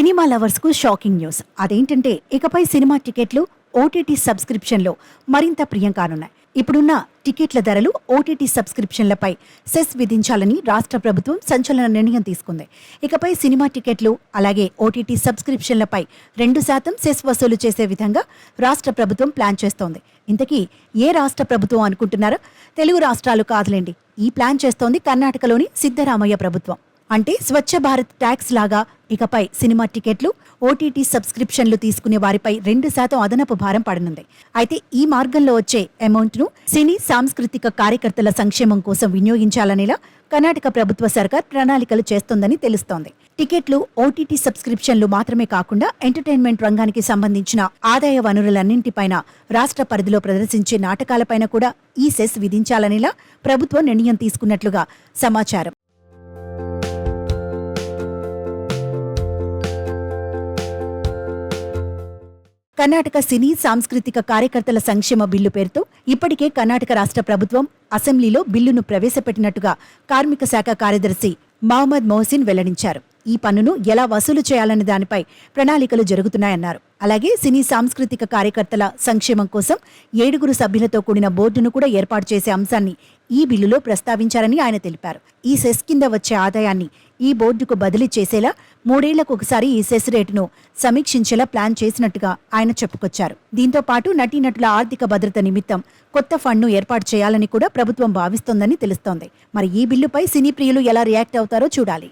Cinema lovers కు shocking news. అదేంటంటే ఇకపై సినిమా టికెట్లు ఓటీటీ సబ్స్క్రిప్షన్లో మరింత ప్రియం కానున్నాయి. ఇప్పుడున్న టికెట్ల ధరలు ఓటీటీ సబ్స్క్రిప్షన్లపై సెస్ విధించాలని రాష్ట్ర ప్రభుత్వం సంచలన నిర్ణయం తీసుకుంది. ఇకపై సినిమా టికెట్లు అలాగే ఓటీటీ సబ్స్క్రిప్షన్లపై 2% సెస్ వసూలు చేసే విధంగా రాష్ట్ర ప్రభుత్వం ప్లాన్ చేస్తోంది. ఇంతకీ ఏ రాష్ట్ర ప్రభుత్వం అనుకుంటున్నారా? తెలుగు రాష్ట్రాలు కాదులేండి. ఈ ప్లాన్ చేస్తోంది కర్ణాటకలోని సిద్ధరామయ్య ప్రభుత్వం. అంటే స్వచ్ఛ భారత్ ట్యాక్స్ లాగా ఇకపై సినిమా టికెట్లు ఓటీటీ సబ్స్క్రిప్షన్లు తీసుకునే వారిపై 2% అదనపు భారం పడనుంది. అయితే ఈ మార్గంలో వచ్చే అమౌంట్ను సినీ సాంస్కృతిక కార్యకర్తల సంక్షేమం కోసం వినియోగించాలనేలా కర్ణాటక ప్రభుత్వ సర్కార్ ప్రణాళికలు చేస్తోందని తెలుస్తోంది. టికెట్లు ఓటీటీ సబ్స్క్రిప్షన్లు మాత్రమే కాకుండా ఎంటర్టైన్మెంట్ రంగానికి సంబంధించిన ఆదాయ వనరులన్నింటిపైన రాష్ట్ర పరిధిలో ప్రదర్శించే నాటకాలపైన కూడా ఈ సెస్ విధించాలనేలా ప్రభుత్వం నిర్ణయం తీసుకున్నట్లుగా సమాచారం. కర్ణాటక సినీ సాంస్కృతిక కార్యకర్తల సంక్షేమ బిల్లు పేరుతో ఇప్పటికే కర్ణాటక రాష్ట్ర ప్రభుత్వం అసెంబ్లీలో బిల్లును ప్రవేశపెట్టినట్టుగా కార్మిక శాఖ కార్యదర్శి మహమ్మద్ మొహసిన్ వెల్లడించారు. ఈ పన్నును ఎలా వసూలు చేయాలనే దానిపై ప్రణాళికలు జరుగుతున్నాయన్నారు. అలాగే సినీ సాంస్కృతిక కార్యకర్తల సంక్షేమం కోసం 7 సభ్యులతో కూడిన బోర్డును కూడా ఏర్పాటు చేసే అంశాన్ని ఈ బిల్లులో ప్రస్తావించారని ఆయన తెలిపారు. ఈ సెస్ కింద వచ్చే ఆదాయాన్ని ఈ బోర్డుకు బదిలీ చేసేలా 3 ఏళ్లకు ఒకసారి ఈ సెస్ రేటును సమీక్షించేలా ప్లాన్ చేసినట్టుగా ఆయన చెప్పుకొచ్చారు. దీంతో పాటు నటీనటుల ఆర్థిక భద్రత నిమిత్తం కొత్త ఫండ్ను ఏర్పాటు చేయాలని కూడా ప్రభుత్వం భావిస్తోందని తెలుస్తోంది. మరి ఈ బిల్లుపై సినీ ప్రియులు ఎలా రియాక్ట్ అవుతారో చూడాలి.